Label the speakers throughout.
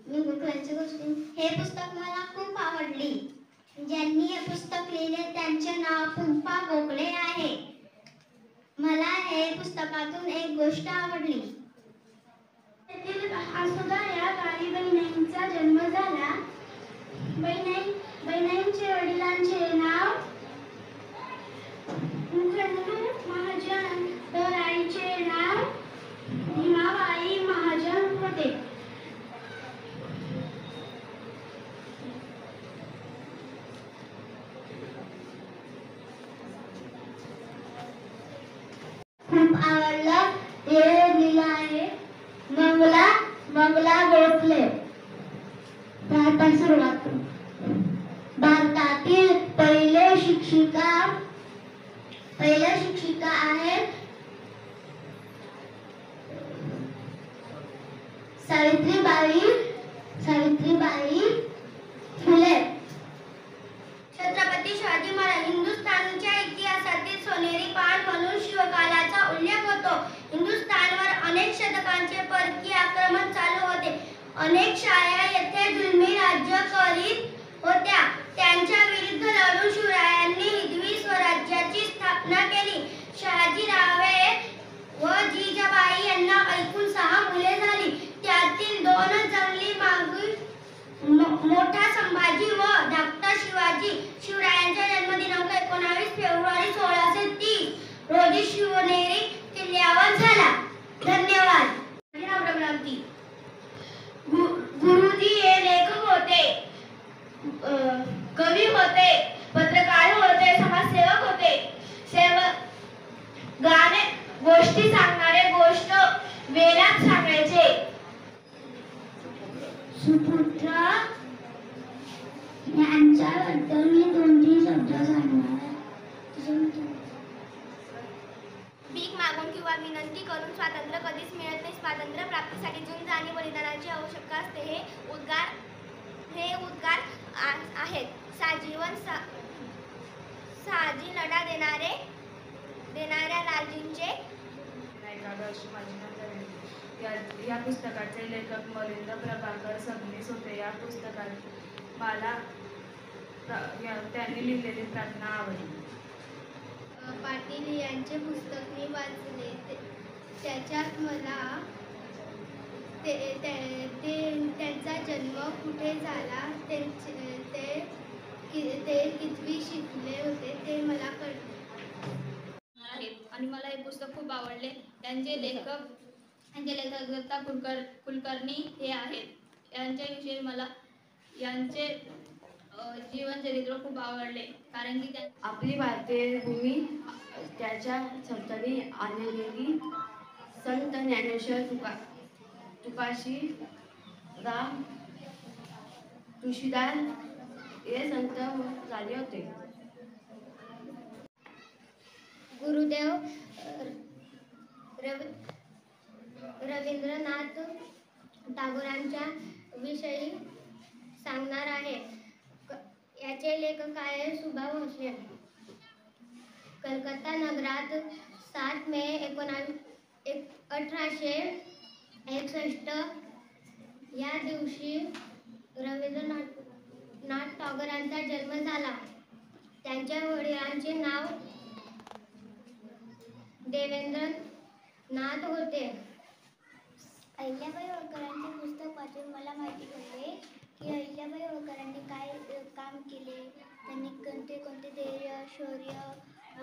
Speaker 1: मी गोखल्यांची गोष्टी हे पुस्तक मला खूप आवडली. ज्यांनी हे पुस्तक लिहिले त्यांचे नाव कुंपा गोखले आहे. मला हे पुस्तकातून एक गोष्ट आवडली.
Speaker 2: आसोदा या गावी बहिणाईंचा जन्म झाला. बहिणाईंचे वडिलांचे नाव खंडू महाजन तर आईचे नाव भीमाबाई महाजन होते.
Speaker 1: खूप आवडलं. हे लिहिलं आहे मंगला गोखले. भारतात सुरुवात. भारतातील पहिल्या शिक्षिका आहेत सावित्रीबाई फुले. छत्रपती शिवाजी महाराज. हिंदुस्थानच्या इतिहासातील सोनेरी पान म्हणून शिवकालाचा उल्लेख होतो. हिंदुस्थानवर अनेक शतकांचे परकीय आक्रमण चालू होते. अनेक शाया येथे जुलमी राज्य करीत होत्या. त्यांच्या विरुद्ध लढून शिवरायांनी हिंदवी स्वराज्याची स्थापना केली. शहाजीरावे व जिजाबाई यांना एकूण 6 मुले झाली. त्यातील 2 जंगली मागून मोठा संभाजी व धाकटा शिवाजी. शिवरायांचा जन्म दिनांक 19 फेब्रुवारी 1630 रोजी शिवनेरी किल्ल्यावर झाला. धन्यवाद. गुरुजी हे लेखक होते, कवी होते, पत्रकार होते, समाजसेवक होते. गाणे गोष्टी सांगणारे गोष्ट वेळात सांगायचे. सुपुत्र यांच्याबद्दल मी 2-3 शब्द सांगणार. भीक मागून किंवा विनंती करून स्वातंत्र्य कधीच मिळत नाही. स्वातंत्र्य प्राप्तीसाठी झुंज आणि बलिदानाची आवश्यकता असते. हे उद्गार आहेत साजी लढा देणाऱ्या लालजींचे.
Speaker 3: या पुस्तकाचे लेखक मलिंद प्रभाकर सबनीस होते. या पुस्तकात मला त्यांनी लिहिलेली प्रार्थना आवडली.
Speaker 2: पाटील यांचे पुस्तक मी वाचले. त्याच्यात मला त्यांचा जन्म कुठे झाला, ते कितवी शिकले होते ते मला कळले
Speaker 4: आणि मला हे पुस्तक खूप आवडले. त्यांचे लेखक दत्ता कुलकर्णी हे आहेत. यांच्याविषयी मला यांचे जीवनचरित्र खूप आवडले, कारण की
Speaker 5: आपली भारतीय भूमी त्याच्या सभोवताली आणलेली संत ज्ञानेश्वर तुकाशी राम तुळशीदास हे संत झाले होते.
Speaker 1: गुरुदेव रवींद्रनाथ टागोरांच्या विषयी सांगणार आहे. याचे लेखक आहे सुभा भोसले. कलकत्ता नगरात 7 मे 1861 या दिवशी रवींद्रनाथ टागोरांचा जन्म झाला. त्यांच्या वडिलांचे नाव देवेंद्रनाथ होते. अहिल्याबाई होळकरांचे पुस्तक वाचून मला माहिती पडले की अहिल्याबाई होळकरांनी काय काम केले, त्यांनी कोणते धैर्य, शौर्य व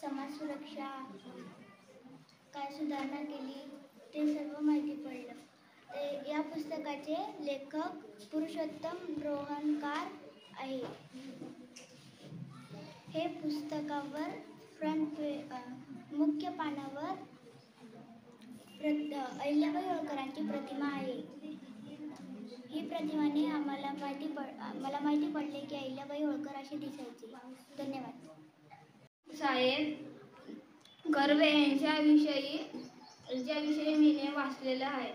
Speaker 1: समाज सुरक्षा काय सुधारणा केली ते सर्व माहिती पडलं. या पुस्तकाचे लेखक पुरुषोत्तम रोहनकार आहे. हे पुस्तकावर मुख्य पानावर अहिल्याबाई होळकरांची प्रतिमा आहे. ही प्रतिमाने मला माहिती पडले की अहिल्याबाई होळकर अशी दिसायची. धन्यवाद.
Speaker 4: साहेब कर्वे यांच्याविषयी मी वाचलेलं आहे.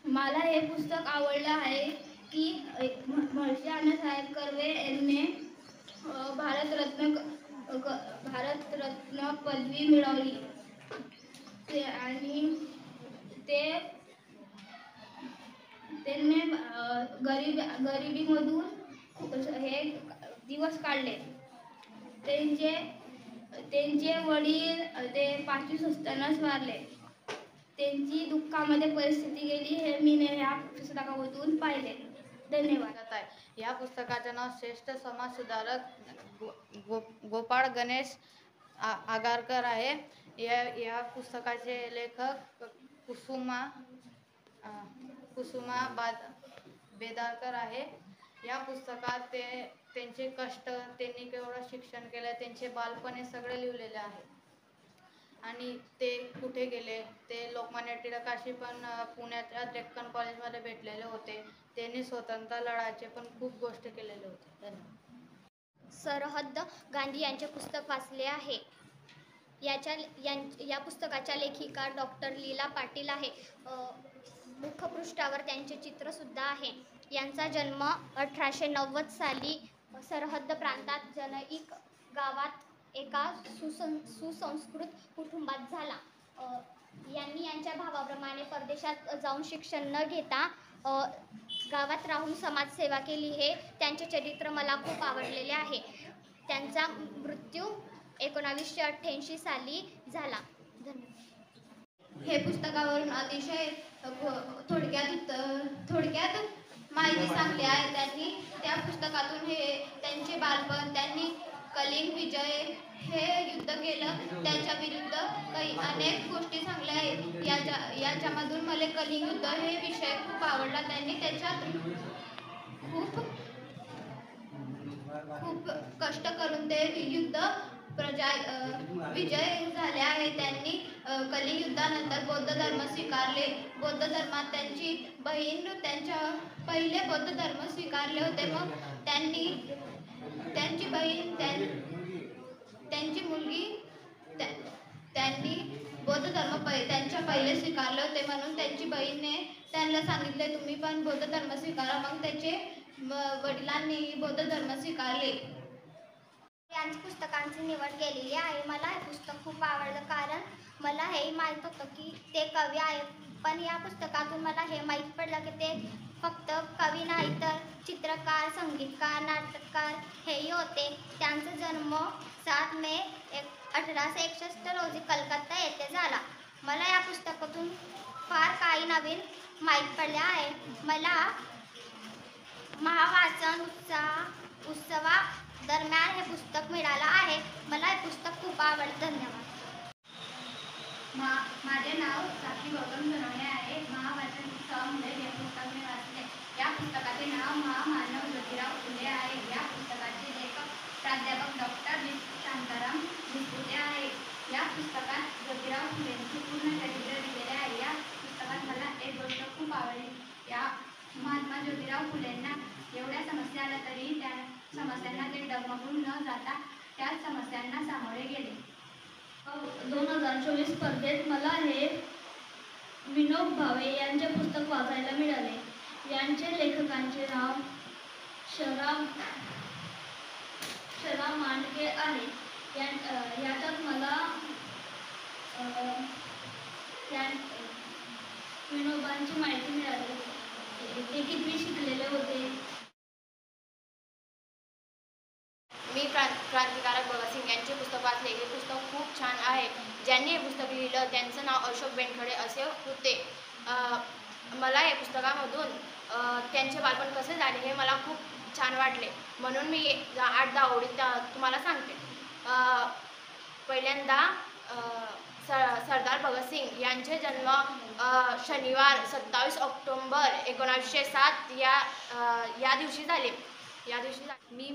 Speaker 4: मला हे पुस्तक आवडलं आहे की महर्षी अण्णासाहेब कर्वे यांनी भारतरत्न पदवी मिळवली आणि ते त्यांनी गरिबीमधून हे दिवस काढले. त्यांचे वडील ते 5वीत असतानाच वारले. त्यांची दुःखामध्ये परिस्थिती गेली हे मी या पुस्तकामधून पाहिले. धन्यवाद.
Speaker 6: या पुस्तकाचे नाव श्रेष्ठ समाज सुधारक गोपाळ गणेश आगारकर आहे. या पुस्तकाचे लेखक कुसुमा बेदारकर आहे. या पुस्तकात त्यांचे कष्ट, त्यांनी केवढं शिक्षण केलं, त्यांचे बालपण हे सगळे लिहिलेले आहे. आणि ते कुठे गेले, ते लोकमान्य टिळकाशी पण पुण्याच्या डेक्कन कॉलेजमध्ये भेटलेले होते. त्यांनी स्वतंत्र लढाचे पण खूप गोष्टी केलेले होते. धन्यवाद.
Speaker 7: सरहद्द गांधी यांचे पुस्तक वाचले आहे. या पुस्तकाच्या लेखिका डॉक्टर लीला पाटील आहे. मुखपृष्ठावर त्यांचे चित्रसुद्धा आहे. यांचा जन्म 1890 साली सरहद्द प्रांतात जनईक गावात एका सुसंस्कृत कुटुंबात झाला. यांनी यांच्या भावाप्रमाणे परदेशात जाऊन शिक्षण न घेता गावात राहून समाजसेवा केली. हे त्यांचे चरित्र मला खूप आवडलेले आहे. त्यांचा मृत्यू 1988 साली झाला. धन्यवाद.
Speaker 2: हे पुस्तकावरून अतिशय थोडक्यात माहिती सांगली आहे. त्यांनी त्या पुस्तकातून त्यांचे बालपण, त्यांनी कलिंग विजय हे युद्ध केलं, त्याच्या विरुद्ध काही अनेक गोष्टी सांगल्या आहेत. याच्यामधून मला कलिंग युद्ध हे विषय खूप आवडला. त्यांनी त्याच्यात खूप कष्ट करून ते युद्ध विजय झाले आहे. त्यांनी कलिंग युद्धानंतर बौद्ध धर्म स्वीकारले. बौद्ध धर्मात त्यांची बहीण पहिले बौद्ध धर्म स्वीकारले होते. मग त्यांची बहीण त्यांची मुलगी त्यांनी बौद्ध धर्म त्यांच्या पहिले स्वीकारले होते. म्हणून त्यांची बहीणने त्यांना सांगितले तुम्ही पण बौद्ध धर्म स्वीकारा. मग त्याचे वडिलांनी बौद्ध धर्म स्वीकारले.
Speaker 1: यांच्या पुस्तकांची निवड केलेली आहे. मला हे पुस्तक खूप आवडलं कारण मला हेही माहीत होतं की ते कवी आहेत. पण या पुस्तकातून मला हे माहीत पडलं की ते फक्त कवी नाही तर चित्रकार, संगीतकार, नाटककार हेही होते. त्यांचा जन्म 7 मे 1861 रोजी कलकत्ता येथे झाला. मला या पुस्तकातून फार काही नवीन माहीत पडले आहे. मला महावाचन उत्सवादरम्यान हे पुस्तक मिळालं आहे. मला हे पुस्तक खूप आवडलं. धन्यवाद.
Speaker 2: माझे नाव साक्षी गौतम सोनवणे आहे. महावाचन उत्सवामुळे हे पुस्तक मी वाचले. या पुस्तकाचे नाव महामानव ज्योतिराव फुले आहे. या पुस्तकाचे लेखक प्राध्यापक डॉक्टर शांताराम विस्पुते आहे. या पुस्तकात ज्योतिराव फुलेंचे पूर्ण चरित्र दिलेले आहे. या पुस्तकात मला एक गोष्ट खूप आवडली. या महात्मा ज्योतिराव फुलेंना एवढ्या समस्या आल्या तरी त्या समस्यांना ते डगमगून न जाता त्या समस्यांना सामोरे गेले.
Speaker 4: 2024 स्पर्धेत मला हे विनोद भावे यांचे पुस्तक वाचायला मिळाले. यांचे लेखकांचे नाव शराब मांडके आहे. याच्यात मला विनोबांची माहिती मिळाली. ते किती शिकलेले होते.
Speaker 5: मी क्रांतिकारक भगतसिंग यांचे पुस्तक वाचले. हे पुस्तक खूप छान आहे. ज्यांनी हे पुस्तक लिहिलं त्यांचं नाव अशोक बेनखडे असे होते. मला या पुस्तकामधून त्यांचे बालपण कसे झाले हे मला खूप छान वाटले. म्हणून मी 8-10 ओळी तुम्हाला सांगते. पहिल्यांदा सरदार भगतसिंग यांचे जन्म शनिवार 27 ऑक्टोबर 1907 या दिवशी झाले.
Speaker 3: मी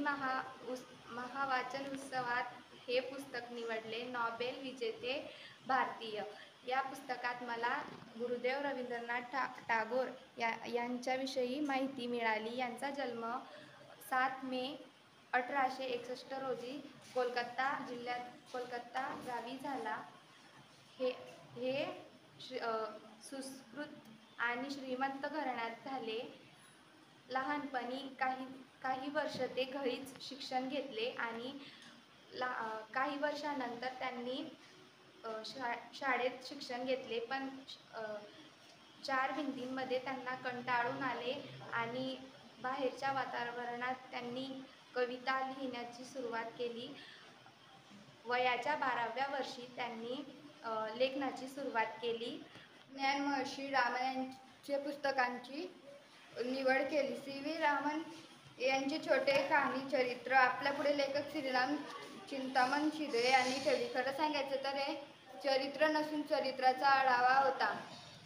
Speaker 3: महावाचन उत्सवात हे पुस्तक निवडले. नोबेल विजेते भारतीय. या पुस्तकात मला गुरुदेव रवींद्रनाथ टागोर यांच्याविषयी माहिती मिळाली. यांचा जन्म 7 मे 1861 रोजी कोलकाता जिल्ह्यात कोलकाता गावी झाला. हे सुसंस्कृत आणि श्रीमंत घराण्यात झाले. लहानपणी काही वर्ष ते घरीच शिक्षण घेतले आणि काही वर्षानंतर त्यांनी शाळेत शिक्षण घेतले. पण चार भिंतींमध्ये त्यांना कंटाळून आले आणि बाहेरच्या वातावरणात त्यांनी कविता लिहिण्याची सुरुवात केली. वयाच्या 12व्या वर्षी त्यांनी लेखनाची सुरुवात केली.
Speaker 2: ज्ञानमहर्षी रामन यांच्या पुस्तकांची निवड केली. C.V. रामन यांचे छोटे कहाणी चरित्र आपल्यापुढे लेखक श्रीराम चिंतामण शिंदे यांनी ठेवली. खरं सांगायचं तर हे चरित्र नसून चरित्राचा आढावा होता.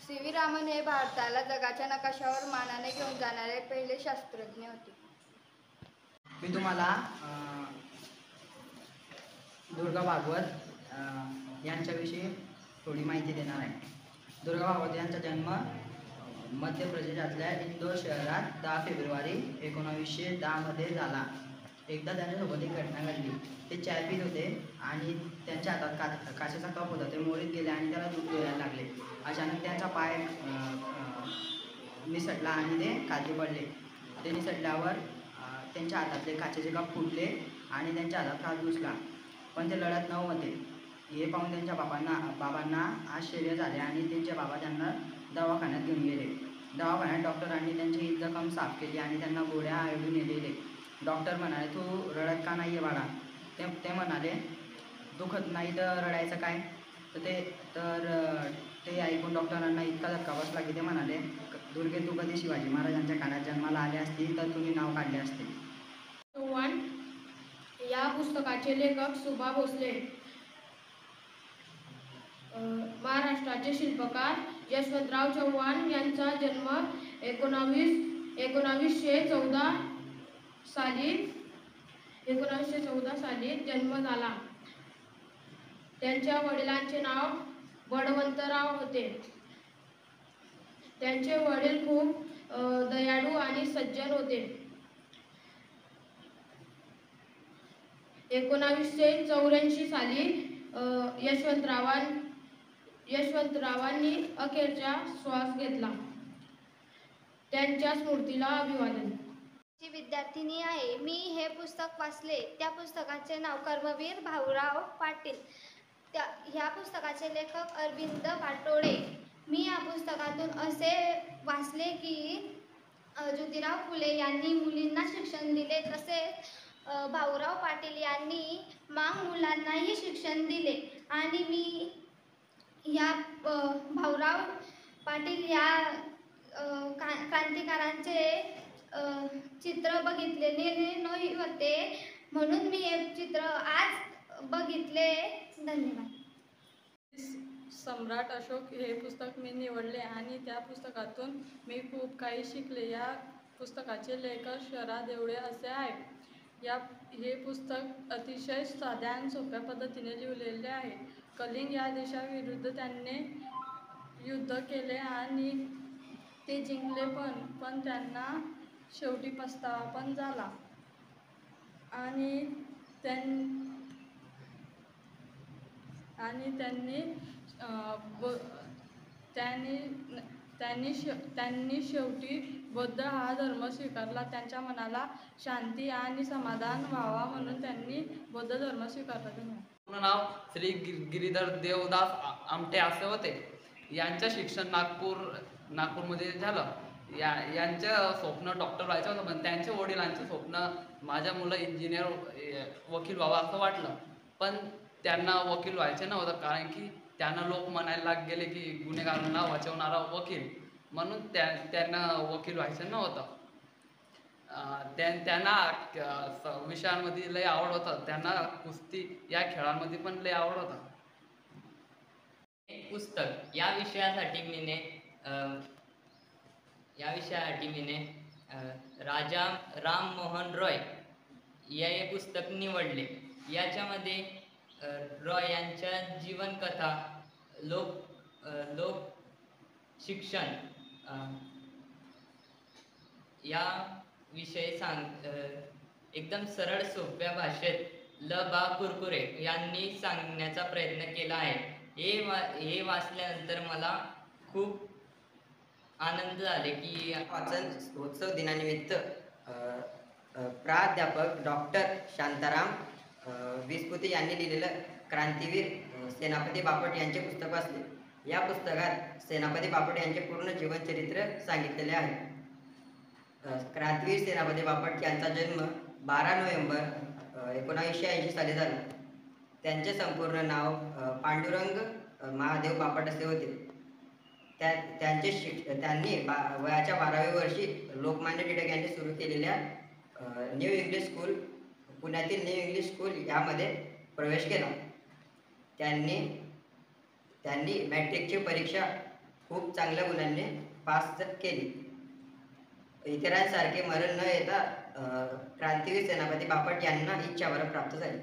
Speaker 2: C.V. रामन हे भारताला जगाच्या नकाशावर मानाने घेऊन जाणारे पहिले शास्त्रज्ञ होते.
Speaker 8: मी तुम्हाला दुर्गा भागवत यांच्याविषयी थोडी माहिती देणार आहे. दुर्गा भागवत यांचा जन्म मध्य प्रदेशातल्या इंदोर शहरात 10 फेब्रुवारी 1910 मध्ये झाला. एकदा त्यांच्यासोबत एक घटना घडली. ते चायपीत होते आणि त्यांच्या हातात काचेचा कप होता. ते मोडीत गेले आणि त्याला दूध द्यायला लागले. अचानक त्यांचा पाय निसटला आणि ते खाली पडले. ते निसटल्यावर त्यांच्या हातातले काचेचे कप फुटले आणि त्यांच्या हातात हात घुसला, पण ते लढत नव्हते. हे पाहून त्यांच्या बाबांना आश्चर्य झाले आणि त्यांचे बाबा त्यांना दवाखान्यात घेऊन गेले. दवाखान्यात डॉक्टरांनी त्यांची जखम साफ केली आणि त्यांना गोळ्या आयोडून नेलेले. डॉक्टर म्हणाले, तू रडत का नाही आहे बाळा? ते म्हणाले, दुखत नाही तर रडायचं काय? ते ऐकून डॉक्टरांना इतका धक्का बसला की ते म्हणाले, दुर्गे, तू कधी शिवाजी महाराजांच्या काळात जन्माला आले असती तर तुम्ही नाव काढले असते.
Speaker 4: चव्हाण या पुस्तकाचे लेखक सुभा भोसले. महाराष्ट्राचे शिल्पकार यशवंतराव चव्हाण यांचा जन्म 1914 साली जन्म झाला. त्यांच्या वडिलांचे नाव बळवंतराव होते. त्यांचे वडील खूप दयाळू आणि सज्जन होते. 1984 साली यशवंतरावांनी अखेरचा श्वास घेतला. त्यांच्या स्मृतीला अभिवादन.
Speaker 7: ची विद्यार्थिनी आहे. मी हे पुस्तक वाचले. त्या पुस्तकाचे नाव कर्मवीर भाऊराव पाटील. ह्या पुस्तकाचे लेखक अरविंद पाटोळे. मी या पुस्तकातून असे वाचले की ज्योतिराव फुले यांनी मुलींना शिक्षण दिले, तसेच भाऊराव पाटील यांनी मांग मुलांनाही शिक्षण दिले. आणि मी या भाऊराव पाटील या क्रांतिकारांचे चित्र बघितलेले नाही होते, म्हणून मी हे चित्र आज बघितले. धन्यवाद.
Speaker 9: सम्राट अशोक हे पुस्तक मी निवडले आणि त्या पुस्तकातून मी खूप काही शिकले. या पुस्तकाचे लेखक शरा देवडे असे आहे. हे पुस्तक अतिशय साध्या आणि सोप्या पद्धतीने लिहिलेले आहे. कलिंग या देशाविरुद्ध त्यांनी युद्ध केले आणि ते जिंकले पण त्यांना शेवटी पस्तावा पण झाला. आणि त्यांनी शेवटी बौद्ध हा धर्म स्वीकारला. त्यांच्या मनाला शांती आणि समाधान व्हावा म्हणून त्यांनी बौद्ध धर्म स्वीकारला.
Speaker 10: पूर्ण नाव श्री गिरीधर देवदास आमटे असे होते. यांचं शिक्षण नागपूरमध्ये झालं. यांचं स्वप्न डॉक्टर व्हायचं होतं, पण त्यांच्या वडिलांचं स्वप्न माझ्या मुलं इंजिनियर वकील व्हावं असं वाटलं, पण त्यांना वकील व्हायचं नव्हतं, कारण की त्यांना लोक म्हणायला गेले की गुन्हेगारांना वाचवणारा वकील, म्हणून त्यांना वकील व्हायचं नव्हतं. त्यांना विषयांमध्ये लय आवड होतं. त्यांना कुस्ती या खेळांमध्ये पण लय आवड होतं.
Speaker 11: पुस्तक या विषयासाठी मीने राजा राम मोहन रॉय या हे पुस्तक निवडले. याच्यामध्ये रॉय यांच्या जीवनकथा, लोक शिक्षण या विषयी एकदम सरळ सोप्या भाषेत ल बा कुरकुरे यांनी सांगण्याचा प्रयत्न केला आहे. हे वाचल्यानंतर मला खूप आनंद झाले की
Speaker 12: वाचन उत्सव दिनानिमित्त प्राध्यापक डॉक्टर शांताराम विस्पुते यांनी लिहिलेलं क्रांतीवीर सेनापती बापट यांचे पुस्तक वाचले. या पुस्तकात सेनापती बापट यांचे पूर्ण जीवनचरित्र सांगितलेले आहे. क्रांतीवीर सेनापती बापट यांचा जन्म 12 नोव्हेंबर 1980 साली झाला. त्यांचे संपूर्ण नाव पांडुरंग महादेव बापट असे होते. त्यांनी वयाच्या 12व्या वर्षी लोकमान्य टिळक यांनी सुरू केलेल्या न्यू इंग्लिश स्कूल, पुण्यातील न्यू इंग्लिश स्कूल यामध्ये प्रवेश केला. त्यांनी मॅट्रिकची परीक्षा खूप चांगल्या गुणांनी पास केली. इतरांसारखे मरण न येता क्रांतीवीर सेनापती बापट यांना ही इच्छावर प्राप्त झाली.